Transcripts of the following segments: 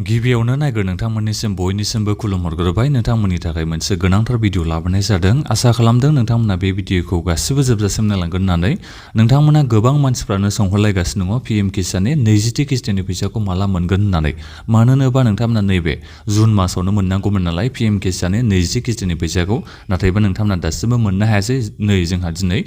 गिबियावनो नायग्रो नोंथांमोननिसिम बयनिसिमबो खुलुमहरग्रोबाय नोंथांमोननि थाखाय मोनसे गोनांथार भिडिअ लाबोनाय जादों आसा खालामदों नोंथांमोना बे भिडिअखौ गासिबो जोबजासिम नायलांगोन होननानै नोंथांमोना गोबां मानसिफ्रानो सोंहरलायगासिनो दङ पीएम किसाननि 20थि किस्तिनि फैसाखौ माला मोनगोन होननानै मानो होनोबा नोंथांमोना नैबे जुन मासावनो मोननांगौमोन नालाय पीएम किसाननि 20थि किस्तिनि फैसाखौ नाथायबा नोंथांमोना दासिमबो मोननो हायासै नै जोंहा दिनै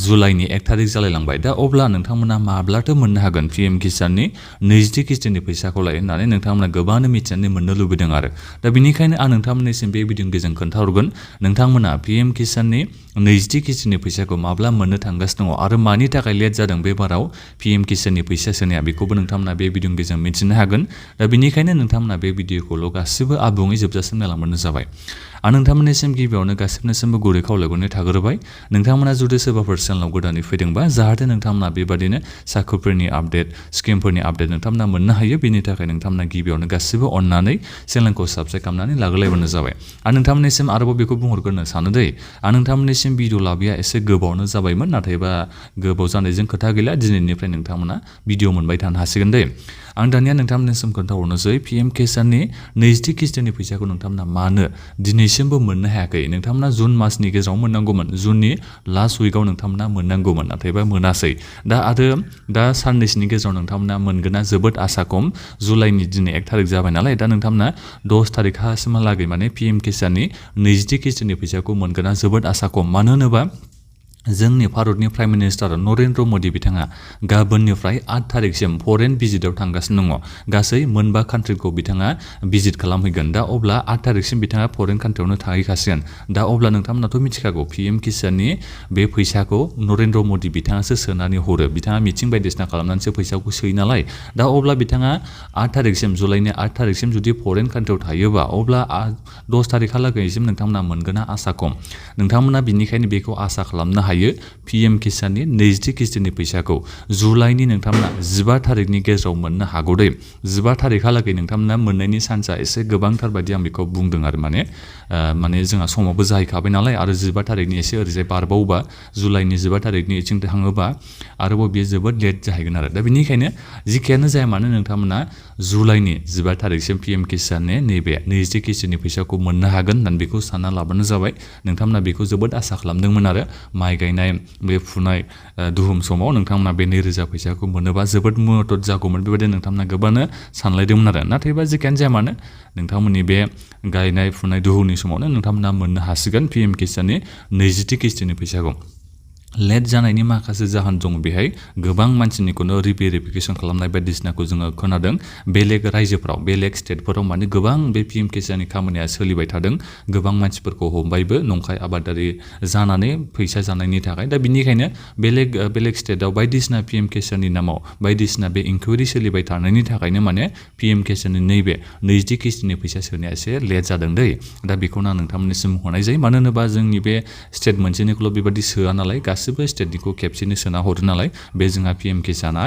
जुलाइनि 1 तारिख जालायलांबाय दा अब्ला नोंथांमोना माब्लाथो मोननो हागोन पीएम किसाननि 20थि किस्तिनि फैसाखौलाय होननानै नोंथांमोना गोबांनो मिथिनानै मोननो लुबैदों आरो दा बेनिखायनो आं नोंथांमोननिसिम बे भिडिअनि गेजेरजों खोन्थाहरगोन नोंथांमोना पीएम किसाननि 20थि किस्तिनि फैसाखौ माब्ला मोननो थांगासिनो दङ आरो मानि थाखाय लेट जादों बे बाराव पीएम किसाननि फैसा सोनाया बेखौबो नोंथांमोना बे भिडिअनि गेजेरजों मिथिनो हागोन दा बेनिखायनो नोंथांमोना बे भिडिअखौल' गासिबो आबुङै जोबजासिम नायलांबानो जाबाय आं नोंथांमोननिसिम गिबियावनो गासिबनिसिमबो गुरै खावलायहरनाय थाग्रोबाय नोंथांमोना जुदि सोरबाफोर चेनेलाव गोदानै फैदोंबा जाहाथे नोंथांमोना बेबादिनो साख्रिफोरनि आपडेट स्किमफोरनि आपडेट नोंथांमोना मोननो हायो बेनि थाखाय नोंथांमोना गिबियावनो गासिबो अननानै चेनेलखौ साबस्क्राइब खालामनानै लाग्रोलायबानो जाबाय आं नोंथांमोननिसिम आरोबाव बेखौ बुंहरग्रोनो सानो दै आं नोंथांमोननिसिम भिडिअ लाबोया एसे गोबावनो जाबायमोन नाथायबा गोबाव जानायजों खोथा गैला दिनैनिफ्राय नोंथांमोना भिडिअ मोनबाय थानो हासिगोन दै आं दानिया नोंथांमोननिसिम खोन्थाहरनोसै पीएम किसाननि 20थि किस्तिनि फैसाखौ नोंथांमोना मानो दिनैसिमबो मोननो हायाखै नोंथांमोना जुन मासनि गेजेराव मोननांगौमोन जुननि लास्ट उइकआव नोंथांमोना मोननांगौमोन नाथायबा मोनासै दा साननैसोनि गेजेराव नोंथांमोना मोनगोना जोबोद आसा खम जुलाइनि दिनै 1 तारिख जाबाय नालाय दा नोंथांमोना 10 तारिखहासिमहालागै माने पीएम किसाननि 20थि किस्तिनि फैसाखौ मोनगोना जोबोद आसा खम मानो होनोबा जोंनि भारतनि प्राइम मिनिस्टार नरेन्द्र मदि बिथाङा गाबोननिफ्राय 8 तारिखसिम फरेन भिजिटआव थांगासिनो दङ गासै मोनबा कान्ट्रिखौ बिथाङा भिजिट खालामहैगोन दा अब्ला 8 तारिखसिम बिथाङा फरेन कान्ट्रियावनो थाहैखासिगोन दा अब्ला नोंथांमोनाथ' मिथिखागौ पीएम किसाननि बे फैसाखौ नरेन्द्र मदि बिथाङासो सोनानै हरो बिथाङा मिटिं बायदिसिना खालामनानैसो फैसाखौ सोयो नालाय दा अब्ला बिथाङा 8 तारिखसिम जुलाइनि 8 तारिखसिम जुदि फरेन कान्ट्रियाव थायोबा अब्ला 10 तारिखहालागैसिम नोंथांमोना मोनगोना आसा खम नोंथांमोना बिनिखायनो बेखौ आसा खालामनो हायो पीएम किसाननि 20थि किस्तिनि फैसाखौ जुलाइनि नोंथांमोना 15 तारिखनि गेजेराव मोननो हागौ दै 15 तारिखहालागै नोंथांमोना मोननायनि चान्सआ एसे गोबांथार बायदि आं बेखौ बुंदों आरो माने जोंहा समावबो जाहैखाबाय नालाय आरो 15 तारिखनि एसे ओरैजाय बारबावोबा जुलाइनि 15 तारिखनि इथिं थाङोबा आरोबाव बेयो जोबोद लेट जाहैगोन आरो दा बेनिखायनो जिखियानो जाया मानो नोंथांमोना जुलाइनि 15 तारिखसिम पीएम किसाननि नैबे 20थि किस्तिनि फैसाखौ मोननो हागोन होननानै बेखौ सानना लाबानो जाबाय नोंथांमोना बेखौ जोबोद आसा खालामदोंमोन आरो माइ गायनाय बे फुनाय दुहुम समाव नोंथांमोना बे 2000 फैसाखौ मोनोबा जोबोद मदद जागौमोन बेबायदि नोंथांमोना गोबांनो सानलायदोंमोन आरो नाथायबा जिखियानो जाया मानो नोंथांमोननि बे गायनाय फुनाय दुहुमनि समावनो नोंथांमोना मोननो हासिगोन पीएम किसाननि 20थि किस्तिनि फैसाखौ लेट जानायनि माखासे जाहोन दं बेहाय गोबां मानसिनिखौनो रिभेरिफिकेसन खालामनाय बायदिसिनाखौ जोङो खोनादों बेलेग रायजोफ्राव बेलेग स्टेटफोराव माने गोबां बे पीएम किसाननि खामानिया सोलिबाय थादों गोबां मानसिफोरखौ हमबायबो नंखाय आबादारि जानानै फैसा जानायनि थाखाय दा बिनिखायनो बेलेग स्टेटआव बायदिसिना पीएम किसाननि नामाव बायदिसिना बे इनकुवेरि सोलिबाय थानायनि थाखायनो माने पीएम किसाननि नैबे 20थि किस्तिनि फैसा सोनाया एसे लेट जादों दै दा बेखौनो आं नोंथांमोननिसिम हरनाय जायो मानो होनोबा जोंनि बे स्टेट मोनसेनिखौल' बेबादि सोआ नालाय गासिबो स्टेटनिखौ खेबसेनो सोना हरो नालाय बे जोंहा पीएम किसाना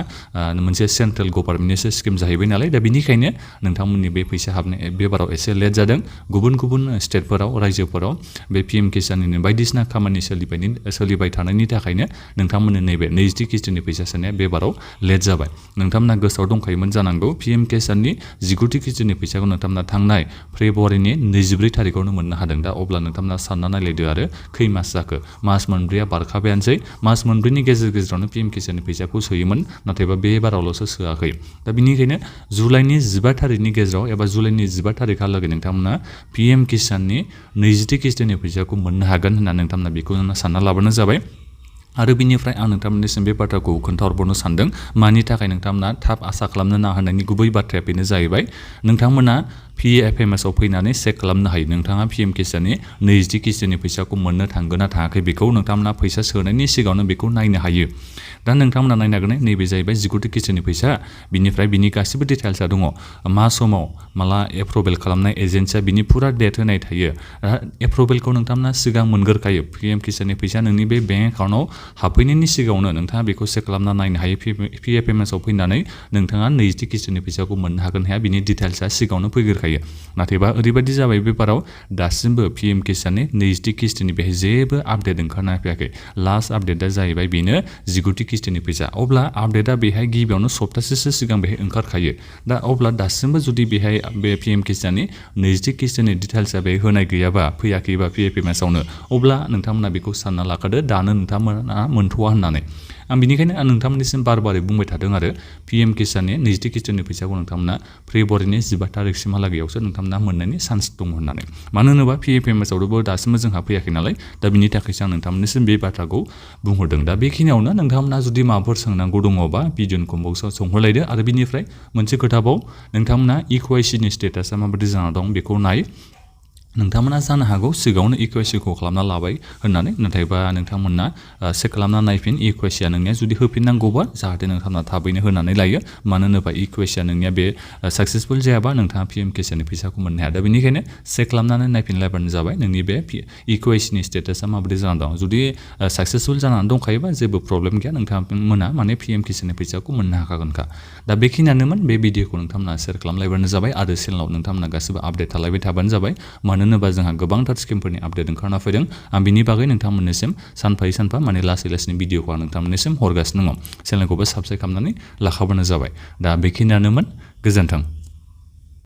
मोनसे सेन्ट्रेल गभर्नमेन्टनिसो स्किम जाहैबाय नालाय दा बेनिखायनो नोंथांमोननि बे फैसा हाबनाय बे बाराव एसे लेट जादों गुबुन स्टेटफोराव रायजोफोराव बे पीएम किसाननि बायदिसिना खामानि सोलिबाय थानायनि थाखायनो नोंथांमोननि नैबे 20थि किस्तिनि फैसा सोनाया बे बाराव लेट जाबाय नोंथांमोना गोसोआव दंखायोमोन जानांगौ पीएम किसाननि 19थि किस्तिनि फैसाखौ नोंथांमोना थांनाय फेब्रुवारिनि 24 तारिखआवनो मोननो हादों दा अब्ला नोंथांमोना सानना नायलायदो आरो खै मास जाखो मास मोनब्रैया बारखाबायानोसै मास मोनब्रैनि गेजेरावनो पीएम किसाननि फैसाखौ सोयोमोन नाथायबा बे बारावल'सो सोआखै दा बेनिखायनो जुलाइनि 15 तारिखनि गेजेराव एबा जुलाइनि 15 तारिखहालागै नोंथांमोना पीएम किसाननि 20थि किस्तिनि फैसाखौ मोननो हागोन होनना नोंथांमोना बेखौ सानना लाबानो जाबाय आरो बिनिफ्राय आं नोंथांमोननिसिम बे बाथ्राखौ खोन्थाहरबावनो सानदों मानि थाखाय नोंथांमोना थाब आसा खालामनो नाङा होननायनि गुबै बाथ्राया बेनो जाहैबाय नोंथांमोना PFMSआव फैनानै चेक खालामनो हायो नोंथाङा पीएम किसाननि 20थि किस्तिनि फैसाखौ मोननो थांगोन ना थाङाखै बेखौ नोंथांमोना फैसा सोनायनि सिगाङावनो बेखौ नायनो हायो दा नोंथांमोना नायनो हागोन नैबे जाहैबाय 19थि किस्तिनि फैसा बिनिफ्राय बिनि गासिबो डिटेल्सआ दङ मा समाव माला एप्रुभेल खालामनाय एजेन्सिया बिनि फुरा डेट होनाय थायो एप्रुभेलखौ नोंथांमोना सिगां मोनग्रोखायो पीएम किसाननि फैसा नोंनि बे बेंक एकाउन्टआव हाबफैनायनि सिगाङावनो नोंथाङा बेखौ चेक खालामना नायनो हायो PFMSआव फैनानै नोंथाङा 20थि किस्तिनि फैसाखौ मोननो हागोन हाया बिनि डिटेल्सआ सिगाङावनो फैग्रोखायो फैखायो नाथायबा ओरैबायदि जाबाय बेबाराव दासिमबो पिएम किसाननि 20थि किस्तिनि बेहाय जेबो आपडेट ओंखारना फैयाखै लास्ट आपडेटआ जाहैबाय बेनो 19थि किस्तिनि फैसा अब्ला आपडेटआ बेहाय गिबियावनो सप्तासेसो सिगां बेहाय ओंखारखायो दा अब्ला दासिमबो जुदि बेहाय बे पिएम किसाननि 20थि किस्तिनि डिटेल्सआ बे होनाय गैयाबा फैयाखैबा पिएफएमएसआवनो अब्ला नोंथांमोना बेखौ सानना लाखादो दानो नोंथांमोना मोनथ'वा होननानै आं बिनिखायनो नोंथांमोननिसिम बार-बारै बुंबाय थादों आरो पिएम किसाननि 20थि किस्तिनि फैसाखौ नोंथांमोना फेब्रुवारिनि 15 तारिखसिमहालागैयावसो नोंथांमोना मोननायनि चान्स दं होननानै मानो होनोबा पिएफएमएसआवबो दासिमबो जोंहा फैयाखै नालाय दा बिनि थाखायसो आं नोंथांमोननिसिम बे बाथ्राखौ बुंहरदों दा बेखिनियावनो नोंथांमोना जुदि माबाफोर सोंनांगौ दङबा भिडिअनि कमेन्टआव सोंहरलायदो आरो बिनिफ्राय मोनसे खोथाबाव नोंथांमोना इक्वेसिनि स्टेटासा माबायदि जाना दं बेखौ नाय नोंथांमोना जानो हागौ सिगाङावनो इक्वेसिखौ खालामना लाबाय होननानै नाथायबा नोंथांमोना चेक खालामना नायफिन इक्वेसिया नोंनिया जुदि होफिननांगौबा जाहाथे नोंथांमोना थाबैनो होनानै लायो मानो होनोबा इक्वेसिया नोंनिया बे साक्सेसफुल जायाबा नोंथाङा पिएम किसाननि फैसाखौ मोननो हाया दा बेनिखायनो चेक खालामनानै नायफिनलायबानो जाबाय नोंनि बे इक्वेसिनि स्टेटासा माबायदि जाना दं जुदि साक्सेसफुल जानानै दंखायोबा जेबो प्रब्लेम गैया नोंथांमोना माने पिएम किसाननि फैसाखौ मोननो हाखागोनखा दा बेखिनियानोमोन बे भिडिअखौ नोंथांमोना शेयार खालामलायबानो जाबाय आरो चेनेलाव नोंथांमोना गासिबो आपडेट थालायबाय थाबानो जाबाय मानो होनोबा जोंहा गोबांथार स्किमफोरनि आपडेट ओंखारना फैदों आं बिनि बागै नोंथांमोननिसिम सानफायै सानफा माने लासै भिडिअखौ आं नोंथांमोननिसिम हरगासिनो दङ चेनेलखौबो साबस्क्राइब खालामनानै लाखाबानो जाबाय दा बेखिनियानोमोन गोजोन्थों